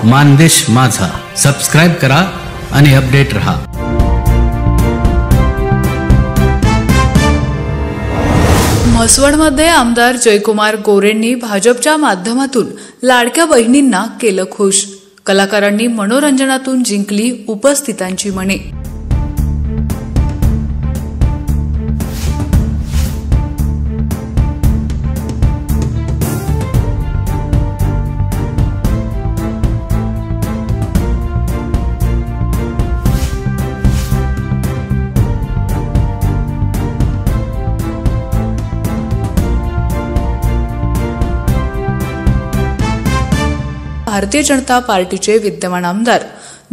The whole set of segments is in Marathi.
मानदेश माझा सबस्क्राइब करा आणि अपडेट रहा। म्हसवडमध्ये आमदार जयकुमार गोरेंनी भाजपच्या माध्यमातून लाडक्या बहिणींना केलं खुश। कलाकारांनी मनोरंजनातून जिंकली उपस्थितांची मने। भारतीय जनता पार्टीचे विद्यमान आमदार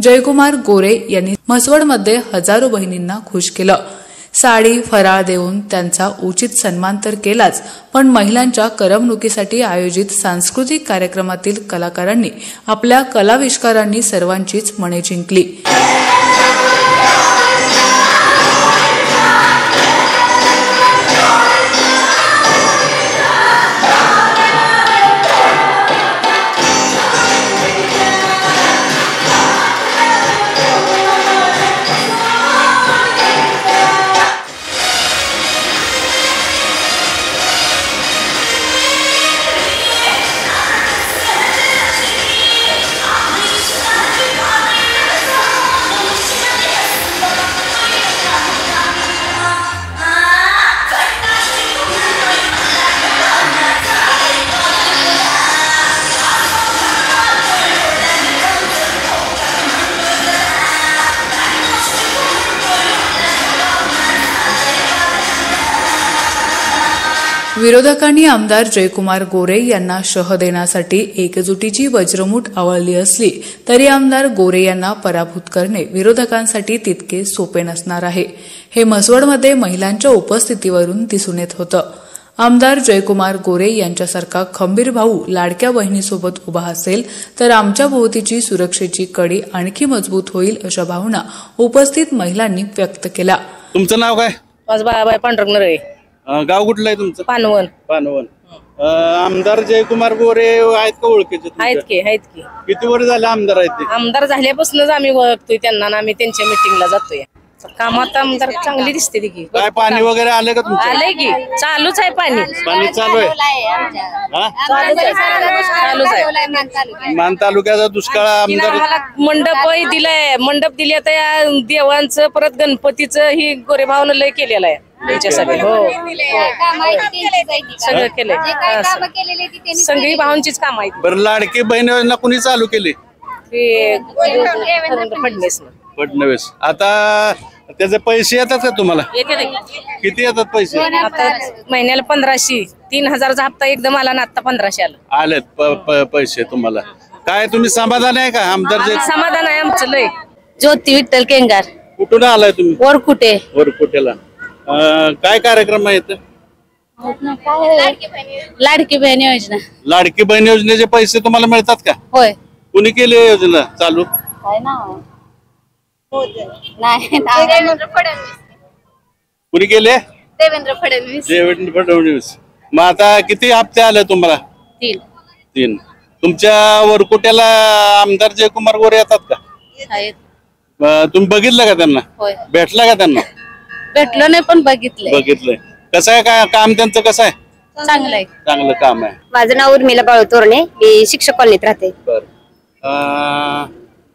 जयकुमार गोरे यांनी म्हसवडमध्ये हजारो बहिणींना खुश केलं। साडी फराळ देऊन त्यांचा उचित सन्मान तर केलाच, पण महिलांच्या करमणुकीसाठी आयोजित सांस्कृतिक कार्यक्रमातील कलाकारांनी आपल्या कलाविष्कारांनी सर्वांचीच मने जिंकली। विरोधकांनी आमदार जयकुमार गोरे यांना शह देण्यासाठी एकजुटीची वज्रमूठ आवळली असली तरी आमदार गोरे यांना पराभूत करणे विरोधकांसाठी तितके सोपे नसणार आहे, हे म्हसवडमध्ये महिलांच्या उपस्थितीवरून दिसून येत होतं। आमदार जयकुमार गोरे यांच्यासारखा खंबीर भाऊ लाडक्या बहिणीसोबत उभा असेल तर आमच्या भोवतीची सुरक्षेची कडी आणखी मजबूत होईल, अशा भावना उपस्थित महिलांनी व्यक्त केल्या। तुमचं नाव काय? माझं बाळाबाई पांडुरंग नरळे। गाव कुठलं आहे तुमचं? पानवन। पानवन। आमदार जयकुमार गोरे आहेत का ओळखीचे? आहेत की। किती वर्ष झाले आमदार आहेत ते? आमदार झाल्यापासूनच आम्ही ओळखतोय त्यांना, आम्ही त्यांच्या मीटिंगला जातोय। कामात आमदार चांगली दिसते ती की। काय पाणी वगैरे आलं का तुमचं? आलंय की, चालूच आहे पाणी। पाणी चालू आहे? चालूच आहे। मान तालुक्याचा दुष्काळ आमदार मंडप दिलाय, मंडप दिले त्या देवांचं, परत गणपतीचं ही गोरेभावनं लय केलेलं आहे त्याच्यासाठी। हो, सगळं केलंय, सगळी भावांचीच काम आहेत। बरं, लाडकी बहीण योजना कुणी चालू केली? फडणवीस। आता त्याचे पैसे येतात का तुम्हाला? किती येतात पैसे? आता महिन्याला 1500, 3000चा हप्ता एकदम आला ना, आता 1500 आलेत पैसे तुम्हाला। काय तुम्ही समाधान आहे का आमदार? समाधान आहे आमचं लय। ज्योती विठ्ठल केंगार। कुठून आलाय तुम्ही? वरकुटे। वरकुटेला। काय कार्यक्रम आहे? लाडकी बहीण योजना। लाडकी बहीण योजनेचे पैसे तुम्हाला मिळतात का? होय। कुणी केली योजना चालू? काय नाव? नाही, कुणी केले? देवेंद्र फडणवीस। देवेंद्र फडणवीस। मग आता किती हप्ते आले तुम्हाला? 3। तुमच्या वरकुट्याला आमदार जयकुमार गोरे येतात का? तुम्ही बघितलं का त्यांना? भेटला का त्यांना? भेटलो नाही पण बघितलंय। कसं आहे काय काम त्यांचं? कसं आहे? चांगलं आहे। चांगलं काम आहे। माझं नाव उर्मिला बाळू तोरणे, मी शिक्षक कॉलनीत राहते।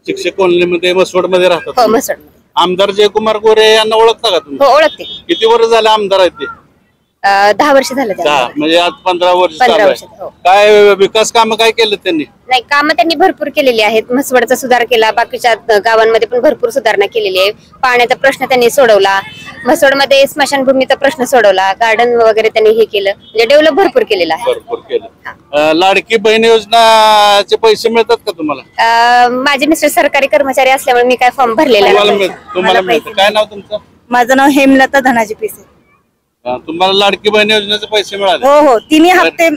शिक्षक कॉलनीमध्ये म्हसवड मध्ये राहतात? हो, म्हसवड। आमदार जयकुमार गोरे यांना ओळखता का तुम्ही? हो, ओळखते। किती वर्ष झाले आमदार आहेत ते? 10 वर्ष झाले। 10 म्हणजे आज 15 वर्ष 15 वर्ष। काय विकास काम काय केलं त्यांनी? नाही, कामं त्यांनी भरपूर केलेली आहेत। म्हसवडचा सुधार केला, बाकीच्या गावांमध्ये पण भरपूर सुधारणा केलेली आहे। पाण्याचा प्रश्न त्यांनी सोडवला, म्हसवडमध्ये स्मशानभूमीचा प्रश्न सोडवला, गार्डन वगैरे त्यांनी हे केलं, म्हणजे डेव्हलप भरपूर केलेला आहे। भरपूर केलं। लाडकी बहीण योजनाचे पैसे मिळतात का तुम्हाला? माझे मिस्टर सरकारी कर्मचारी असल्यामुळे मी काय फॉर्म भरलेला नाही। तुम्हाला मिळतं? काय नाव तुमचं? माझं नाव हेमलता धनाजी पिसे। तुम्हाला लाडकी बहीण योजनेचे पैसे मिळाले? हो, तिन्ही हप्ते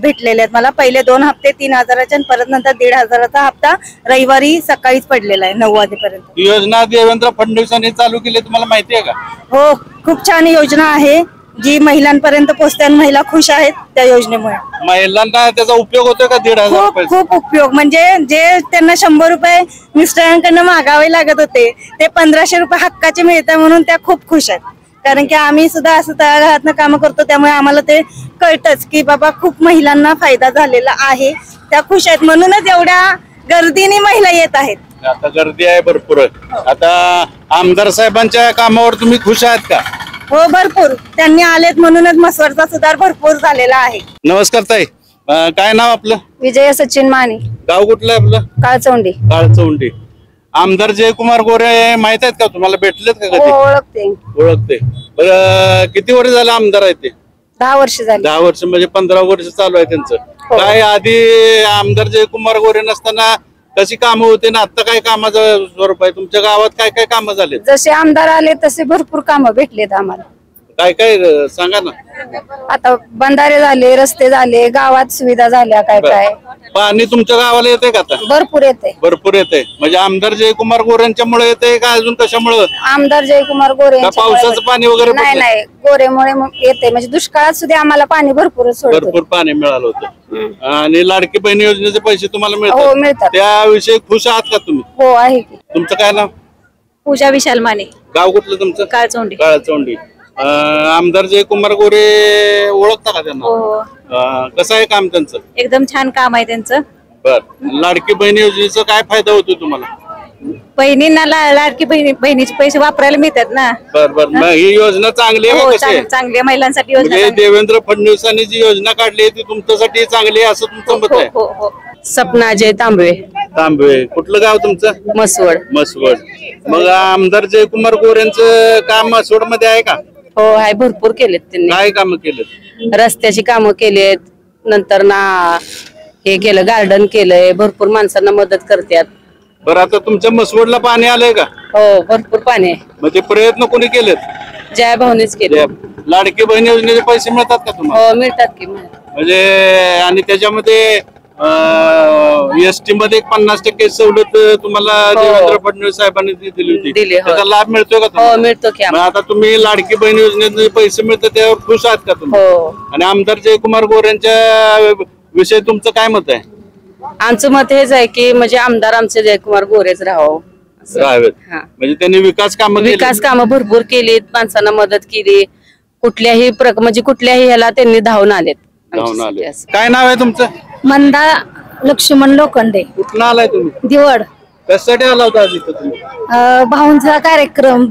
भेटलेले आहेत मला। पहिले 2 हप्ते 3000चे आणि परत नंतर 1500चा हप्ता रविवारी सकाळीच पडलेला आहे 9 वाजेपर्यंत। ही योजना देवेंद्र फडणवीसांनी चालू केली, तुम्हाला माहिती आहे का? हो, खूप छान योजना आहे। जी महिलांपर्यंत पोहोचते आणि महिला खुश आहेत त्या योजनेमुळे. महिलांना त्याचा उपयोग होतोय का 1,500 खूप रुपये? खूप उपयोग. म्हणजे जे त्यांना 100 रुपये मिस्टरांकडनं मागावे लागत होते ते 1,500 रुपये हक्काचे मिळतात म्हणून त्या खूप खुश आहेत. कारण की आम्ही सुद्धा असं तळागाळातनं काम करतो त्यामुळे आम्हाला ते कळतच की बाबा खूप महिलांना फायदा झालेला आहे. त्या खुश आहेत म्हणूनच एवढ्या गर्दीने महिला येत आहेत. आता गर्दी आहे भरपूर. आता आमदार साहेबांच्या कामावर तुम्ही खुश आहात का? हो भरपूर. त्यांनी आलेत म्हणूनच म्हसवडचा सुधार भरपूर झालेला आहे. नमस्कार ताई, काय नाव आपलं? विजय सचिन माने, गाव कुठलं आहे आपलं? काळचौंडी. काळचौंडी. आमदार जयकुमार गोरे माहित आहेत का तुम्हाला? भेटलेत का कधी? ओळखते. ओळखते. बरं, किती वर्ष झालं आमदार आहे ते? 10 वर्ष झाली. 10 वर्ष म्हणजे 15 वर्ष चालू आहे त्यांचं. काय आधी आमदार जयकुमार गोरे नसताना कशी कामं होते ना आता काय कामाचं स्वरूप आहे? तुमच्या गावात काय काय कामं झाले? जसे आमदार आले तसे भरपूर कामं भेटलेत आम्हाला. काय काय सांगा ना. आता बंधारे झाले, रस्ते झाले, गावात सुविधा झाल्या काय काय. पाणी तुमच्या गावाला येते का आता? भरपूर येते. भरपूर येते. म्हणजे आमदार जयकुमार गोरेंच्यामुळे येते का अजून कशामुळे? आमदार जयकुमार गोरे पावसाचं पाणी वगैरे नाही नाही गोरेमुळे येते. म्हणजे दुष्काळात सुद्धा आम्हाला पाणी भरपूर सोडतो. भरपूर पाणी मिळालं होतं. आणि लाडकी बहीण योजनेचे पैसे तुम्हाला हो मिळतात? मिळतात. त्याविषयी खुश आहात का तुम्ही? हो आहे की. तुमचं काय नाव? पूजा विशाल माने, गाव कुठलं तुमचं? काळचौंडी. काळचौंडी. आमदार जयकुमार गोरे ओळखता का त्यांना? हो कसं आहे काम त्यांचं? एकदम छान काम आहे त्यांचं. बर, लाडकी बहीण योजनेचा काय फायदा होतो तुम्हाला? बहिणींना लाडकी बहिणीचे पैसे वापरायला मिळतात ना. बर बर, मग ही योजना चांगली आहे का कशी आहे? चांगल्या महिलांसाठी योजना म्हणजे देवेंद्र फडणवीसांनी जी योजना काढली आहे ती तुमच्यासाठी चांगली आहे असं तुमचं मत आहे? हो. सपना अजय तांबवे, तांबे. कुठलं गाव तुमचं? मसवड. मसवड. मग आमदार जयकुमार गोरेंचं काम मसवड मध्ये आहे का? हो आहे, भरपूर केलेत त्यांनी. काय काम केलं? रस्त्याची कामं केलेत, नंतर ना हे केलं, गार्डन केलंय, भरपूर माणसांना मदत करतात. बरं, आता तुमच्या मसवडला पाणी आलंय का? हो भरपूर पाणी आहे. म्हणजे प्रयत्न कोणी केलेत? जया भाऊनेच केले. लाडकी बहीण योजनेचे पैसे मिळतात का तुम्हाला? हो मिळतात की. म्हणजे आणि त्याच्यामध्ये एसटी मध्ये 50% सवलत तुम्हाला देवेंद्र फडणवीस साहेबांनी दिली होती. दिली, हो. त्याचा लाभ मिळतोय का हो तुम्हाला? मिळतो की. मग आता तुम्ही लाडकी बहीण योजनेचे पैसे मिळतात त्यावर खुश आहात का तुम्ही? हो. आणि आमदार जयकुमार गोरेंच्या विषयी तुमचं काय मत आहे? आमचं मत हेच आहे की म्हणजे आमदार आमचे जयकुमार गोरेच राहावं. राहावेत. हा. म्हणजे त्यांनी विकास कामं भरपूर केलीत, माणसांना मदत केली. कुठल्याही म्हणजे कुठल्याही ह्याला त्यांनी धावून आलेत. धावून आले. काय नाव आहे तुमचं? मंदा लक्ष्मण लोखंडे, कुठं आलाय तुम्ही? दिवड. कशासाठी आला होता आज इथं तुम्ही? भाऊंचा कार्यक्रम,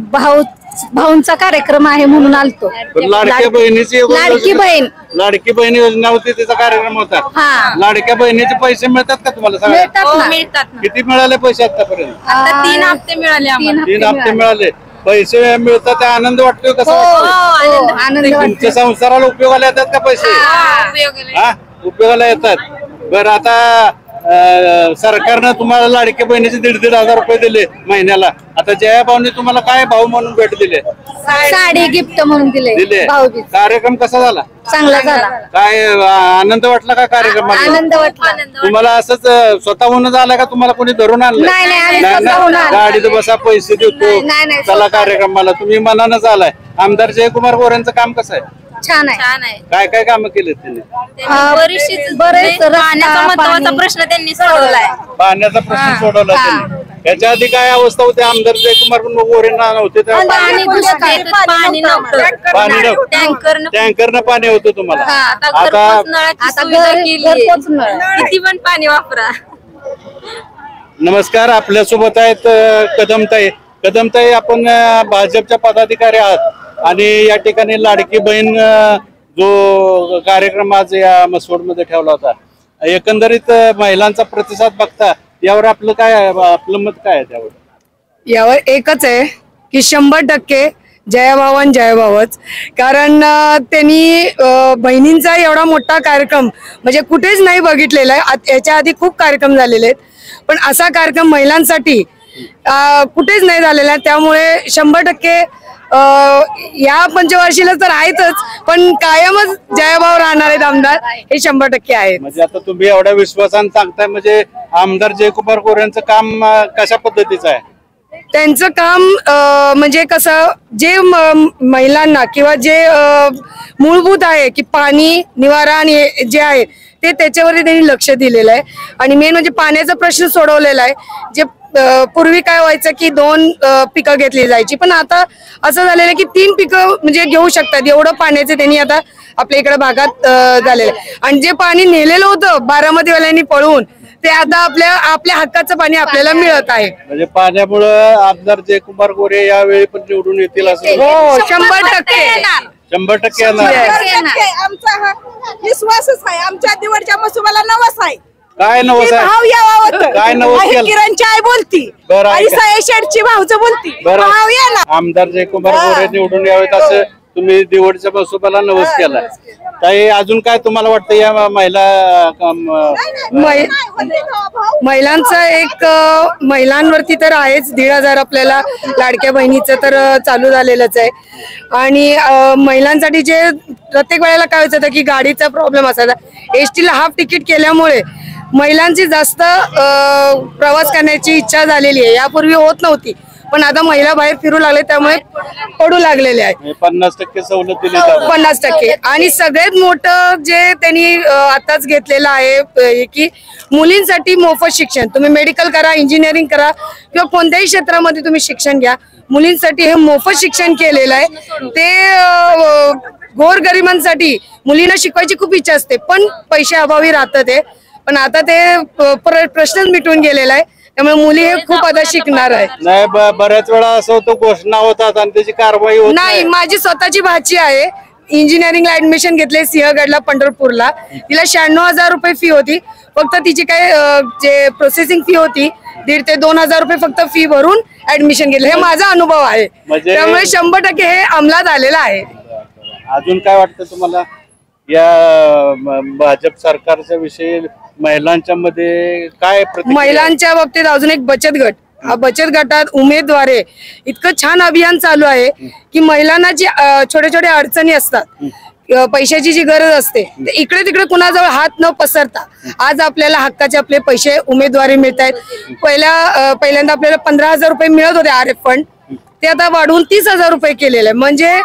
भाऊंचा कार्यक्रम आहे म्हणून आलतो. लाडक्या बहिणीची लाडकी बहीण. लाडकी बहीण योजना होती, त्याचा कार्यक्रम होता. हा. लाडक्या बहिणीचे पैसे मिळतात का तुम्हाला सगळ्यांना? मिळतात ना. किती मिळाले पैसे आतापर्यंत? 3 हप्ते मिळाले आम्हाला. 3 हप्ते मिळाले. पैसे मिळतात त्या आनंद वाटतोय कसा? आनंद तुमच्या संसाराला उपयोगाला येतात का पैसे? हा, उपयोगाला येतात. बरं, आता सरकारनं तुम्हाला लाडक्या बहिणीचे 1,500 रुपये दिले महिन्याला. आता जया भाऊने तुम्हाला काय भाऊ म्हणून भेट दिले? साडी गिफ्ट म्हणून दिले. भाऊबीज कार्यक्रम कसा झाला? चांगला झाला. काय आनंद वाटला का कार्यक्रमाला? आनंद वाटला. तुम्हाला असंच स्वतःहून झालं का तुम्हाला कोणी धरून आणलं? नाही, आम्ही स्वतःहून आलो. गाडीत बसा, पैसे देतो, नाही, चला कार्यक्रमाला. तुम्ही मनानच आलाय. आमदार जयकुमार गोरेंचं काम कसं आहे? छान आहे. काय काय कामं केलेत त्यांनी? बरेच पाण्याचा महत्वाचा प्रश्न त्यांनी सोडवलाय. पाण्याचा प्रश्न सोडवला त्यांनी. याच्या आधी काय अवस्था होती आमदार जयकुमार गोरेंना नव्हते तेव्हा? पाणी नव्हतं. टँकरनं पाणी होतं तुम्हाला. आता किती पण पाणी वापरा. नमस्कार, आपल्यासोबत आहेत कदमताई. आपण भाजपच्या पदाधिकारी आहात आणि या ठिकाणी लाडकी बहीण जो कार्यक्रम आज या मसवडमध्ये ठेवला होता, एकंदरीत महिलांचा प्रतिसाद बघता यावर आपलं मत काय आहे? त्यावर यावर एकच आहे की 100% जयभावच. कारण त्यांनी बहिणींचा एवढा मोठा कार्यक्रम म्हणजे कुठेच नाही बघितलेला आहे. याच्या आधी खूप कार्यक्रम झालेले आहेत, पण असा कार्यक्रम महिलांसाठी कुठेच नाही झालेला आहे. त्यामुळे 100% या पंचवार्षिकला तर आहेतच, पण कायमच जयभाव राहणार आहेत आमदार, हे 100% आहेत. म्हणजे आता तुम्ही एवढ्या विश्वासाने सांगताय, म्हणजे आमदार जयकुमार गोरेंचं काम कशा पद्धतीचं आहे? त्यांचं काम म्हणजे कसं जे महिलांना किंवा जे मूलभूत आहे की पाणी निवारा आणि जे आहे ते त्याच्यावरती त्यांनी लक्ष दिलेलं आहे. आणि मेन म्हणजे पाण्याचा प्रश्न सोडवलेला आहे. जे पूर्वी काय व्हायचं की 2 पिकं घेतली जायची, पण आता असं झालेलं आहे की 3 पिकं म्हणजे घेऊ शकतात एवढं पाण्याचं त्यांनी आता आपल्या इकडे भागात झालेलं आहे. आणि जे पाणी नेलेलं होतं बारामतीवाल्यांनी पळवून ते आता आपल्या हक्काचं पाणी आपल्याला मिळत आहे. म्हणजे पाण्यामुळं आमदार जयकुमार गोरे यावेळी पण निवडून येतील असं? हो 100% 100% येणार. आमचा हा विश्वासच आहे. आमच्या दिवडच्या मसुबाला नवस आहे. काय नवस आहे? भाव यावा होतं. काय नवस केलं? किरणची आई बोलती बरं, आणि ऐका. साई शेडची भाऊचं बोलती बरं. भाव येणार. आमदार जयकुमार गोरे निवडून यावेत असं तुम्ही दिवडच्या मसुबाला नवस केला. काही अजून काय तुम्हाला वाटतं या महिलांचं एक महिलांवरती तर आहेच 1,500 आपल्याला लाडक्या बहिणीचं तर चालू झालेलंच आहे. आणि महिलांसाठी जे प्रत्येक वेळेला काय होतं की गाडीचा प्रॉब्लेम असायचा, एसटीला हाफ तिकीट केल्यामुळे महिलांची जास्त प्रवास करण्याची इच्छा झालेली आहे. यापूर्वी होत नव्हती, पण आता महिला बाहेर फिरू लागले त्यामुळे पडू लागलेले आहे. 50% सवलत दिली 50%. आणि सगळ्यात मोठं जे त्यांनी आताच घेतलेलं आहे की मुलींसाठी मोफत शिक्षण. तुम्ही मेडिकल करा, इंजिनिअरिंग करा किंवा कोणत्याही क्षेत्रामध्ये तुम्ही शिक्षण घ्या, मुलींसाठी हे मोफत शिक्षण केलेलं आहे. ते गोरगरिबांसाठी मुलींना शिकवायची खूप इच्छा असते, पण पैसे अभावी राहतात ते. पण आता ते प्रश्नच मिटून गेलेला आहे, त्यामुळे मुली हे खूप आता शिकणार आहे. नाही बऱ्याच वेळा असं होतं घोषणा होतात आणि त्याची कारवाई होत नाही. माझी स्वतःची भाची आहे, इंजिनिअरिंगला ऍडमिशन घेतले सिंहगडला पंढरपूरला. तिला 96,000 रुपये फी होती. फक्त तिची काय जे प्रोसेसिंग फी होती 1,500 ते 2,000 रुपये फक्त फी भरून ऍडमिशन घेतलं. हे माझा अनुभव आहे, त्यामुळे 100% हे अंमलात आलेलं आहे. अजून काय वाटतं तुम्हाला या भाजप सरकारच्या विषयी? महिलांच्या मध्ये काय प्रतिक्रिया? महिलांच्या बाबतीत अजून एक बचत गट. बचत गटात उमेदवारे इतकं छान अभियान चालू आहे की महिलांना जी छोट्या छोट्या अडचणी असतात, पैशाची जी गरज असते, इकडे तिकडे कुणाजवळ हात न पसरता आज आपल्याला हक्काचे आपले पैसे उमेदवारी मिळत आहेत. पहिल्यांदा आपल्याला 15,000 रुपये मिळत होते RF फंड, ते आता वाढवून 30,000 रुपये केलेले आहे. म्हणजे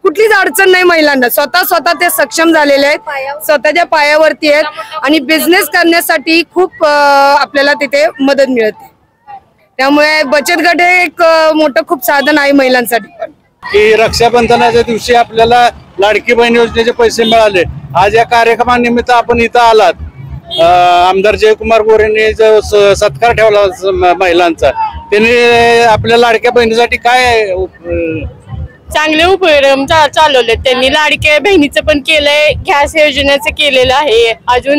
कुठलीच अडचण नाही महिलांना. स्वतः ते सक्षम झालेले आहेत, स्वतःच्या पायावरती आहेत आणि बिझनेस करण्यासाठी खूप आपल्याला तिथे मदत मिळते. त्यामुळे बचत गट हे एक मोठं खूप साधन आहे महिलांसाठी. पण की रक्षाबंधनाच्या दिवशी आपल्याला लाडकी बहीण योजनेचे पैसे मिळाले. आज या कार्यक्रमानिमित्त आपण इथं आलात. आमदार जयकुमार गोरेंनी जो सत्कार ठेवला महिलांचा, त्यांनी आपल्या लाडक्या बहिणीसाठी काय चांगले उपक्रम चालवले त्यांनी. लाडक्या बहिणीचं पण केलंय, गॅस योजनेचं केलेलं आहे. अजून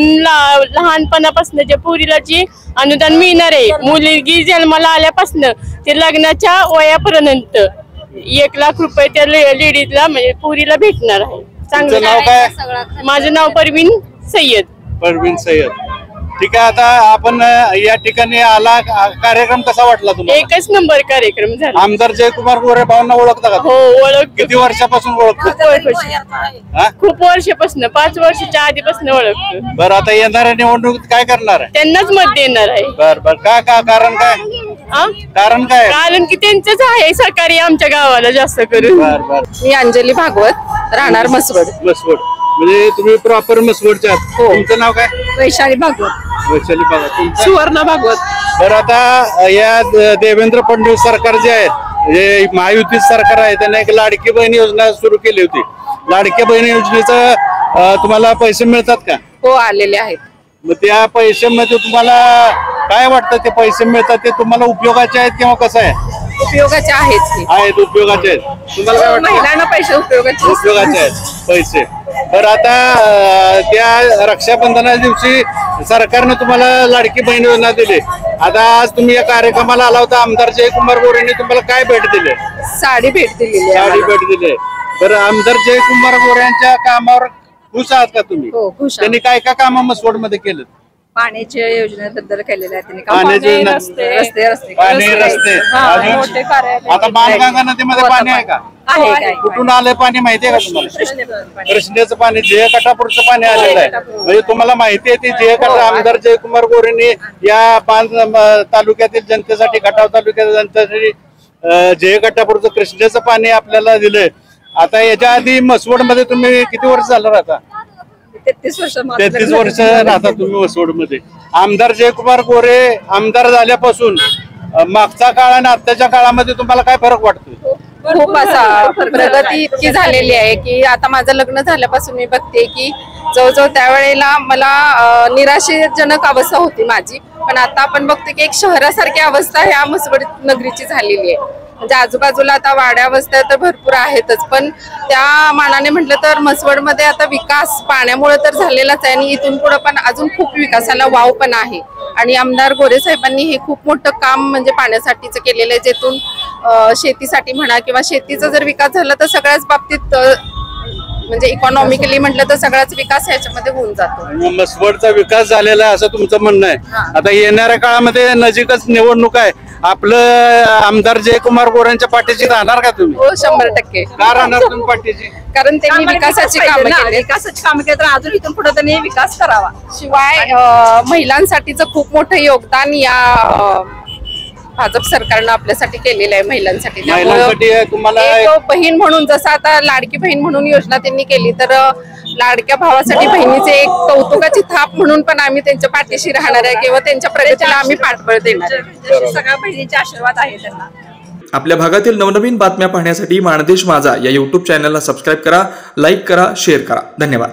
लहानपणापासून ज्या पोरीला जी अनुदान मिळणार आहे, मुलगी जन्माला आल्यापासून ते लग्नाच्या वयापर्यंत 1,00,000 रुपये त्या लेडीजला म्हणजे पोरीला भेटणार आहे. चांगलं नाव काय? माझं नाव परवीन सय्यद. परवीन सय्यद. ठीक आहे. आता आपण या ठिकाणी आला, कार्यक्रम कसा वाटला तुम्हाला? एकच नंबर कार्यक्रम झाला. आमदार जयकुमार गोरे भाऊंना ओळखता का? हो ओळख. किती वर्षापासून ओळखतो? खूप वर्षापासून, 5 वर्षाच्या आधीपासून ओळखतो. बरं, आता येणाऱ्या निवडणुकीत काय करणार आहे? त्यांनाच मत देणार आहे. बर का कारण काय? कारण काय? कारण की त्यांचंच आहे सहकार्य आमच्या गावाला जास्त करून. बर. मी अंजली भागवत, राहणार मसवड. म्हणजे तुम्ही प्रॉपर मसवडच्या आहात. तुमचं नाव काय? वैशाली भागवत. वैशाली भागवत. सुवर्ण भागवत. तर आता या देवेंद्र फडणवीस सरकार जे आहे, हे महायुतीत सरकार आहे, त्यांनी एक लाडकी बहीण योजना सुरू केली होती. लाडकी बहीण योजनेचं तुम्हाला पैसे मिळतात का? हो आलेले आहेत. मग त्या पैशामध्ये तुम्हाला काय वाटतं? ते पैसे मिळतात ते तुम्हाला उपयोगाचे आहेत किंवा कसं आहे? उपयोगाचे आहेत. उपयोगाचे आहेत. तुम्हाला काय वाटतं? महिलांना पैसे उपयोगाचे आहेत पैसे. बरं, आता त्या रक्षाबंधना दिवशी सरकारने तुम्हाला लाडकी बहीण योजना दिली. आता आज तुम्ही या कार्यक्रमाला आला होता, आमदार जयकुमार गोरेंनी तुम्हाला काय भेट दिली? साडी भेट दिलेली. साडी भेट दिली. बरं, आमदार जयकुमार गोरेंच्या कामावर खुश आहात का तुम्ही? हो खुश. त्यांनी काय काय काम मसवड मध्ये केलं? पाण्याच्या योजनेबद्दल केलेलं आहे त्यांनी. पाणी, रस्ते. आता बाणगंगा नदीमध्ये पाणी आहे का? कुठून आलंय पाणी माहितीये का तुम्हाला? कृष्णेचं पाणी, जय कटापूरचं पाणी आलेलं आहे. म्हणजे तुम्हाला माहिती आहे, ती जय कटा आमदार जयकुमार गोरेंनी या 5 तालुक्यातील जनतेसाठी, खटाव तालुक्यातील जनतेसाठी जय कटापूरचं कृष्णेचं पाणी आपल्याला दिलंय. आता याच्या आधी मसवड मध्ये तुम्ही किती वर्ष झालं राहता? 33 वर्ष राहता तुम्ही मसवड मध्ये. आमदार जयकुमार गोरे आमदार झाल्यापासून मागचा काळ आणि आताच्या काळामध्ये तुम्हाला काय फरक वाटतो? खूप असा प्रगती इतकी झालेली आहे की आता माझं लग्न झाल्यापासून मी बघते की जवळजवळ त्यावेळेला मला निराशेजनक अवस्था होती माझी, पण आता आपण बघतो की एक शहरासारखी अवस्था ह्या मसवड नगरीची झालेली आहे. म्हणजे आजूबाजूला आता वाड्या वस्त्या तर भरपूर आहेतच, पण त्या मानाने म्हटलं तर मसवडमध्ये आता विकास पाण्यामुळे तर झालेलाच आहे आणि इथून पुढे पण अजून खूप विकासाला वाव पण आहे. आणि आमदार गोरे साहेबांनी हे खूप मोठं काम म्हणजे पाण्यासाठीच केलेलं आहे, जेथून शेतीसाठी म्हणा किंवा शेतीचा जर विकास झाला तर सगळ्याच बाबतीत म्हणजे इकॉनॉमिकली म्हटलं तर सगळाच विकास ह्याच्यामध्ये होऊन जातो. मसवडचा विकास झालेला आहे असं तुमचं म्हणणं आहे. आता येणाऱ्या काळामध्ये नजीकच निवडणूक आहे, आपलं आमदार जयकुमार गोरेंच्या पाठीशी राहणार का तुम्ही? हो, 100%. का राहणार तुम्ही पाठीशी? कारण त्यांनी विकासाची कामं केली, विकासाची कामं केली तर अजून इथून पुढे त्यांनी विकास करावा. शिवाय महिलांसाठीचं खूप मोठं योगदान या भाजप सरकारनं आपल्यासाठी केलेलं आहे महिलांसाठी. तुम्हाला एक बहीण म्हणून, जसं आता लाडकी बहीण म्हणून योजना त्यांनी केली, तर लाडक्या भावासाठी बहिणीचे एक कौतुकाची थाप म्हणून पण आम्ही त्यांच्या पाठीशी राहणार आहे किंवा त्यांच्या प्रगतीला आम्ही पाठबळ देणार आहे. सगळ्या बहिणीचे आशीर्वाद आहे त्यांना. आपल्या भागातील नवनवीन बातम्या पाहण्यासाठी माणदेश माझा या YouTube चॅनलला सबस्क्राईब करा, लाईक करा, शेअर करा. धन्यवाद.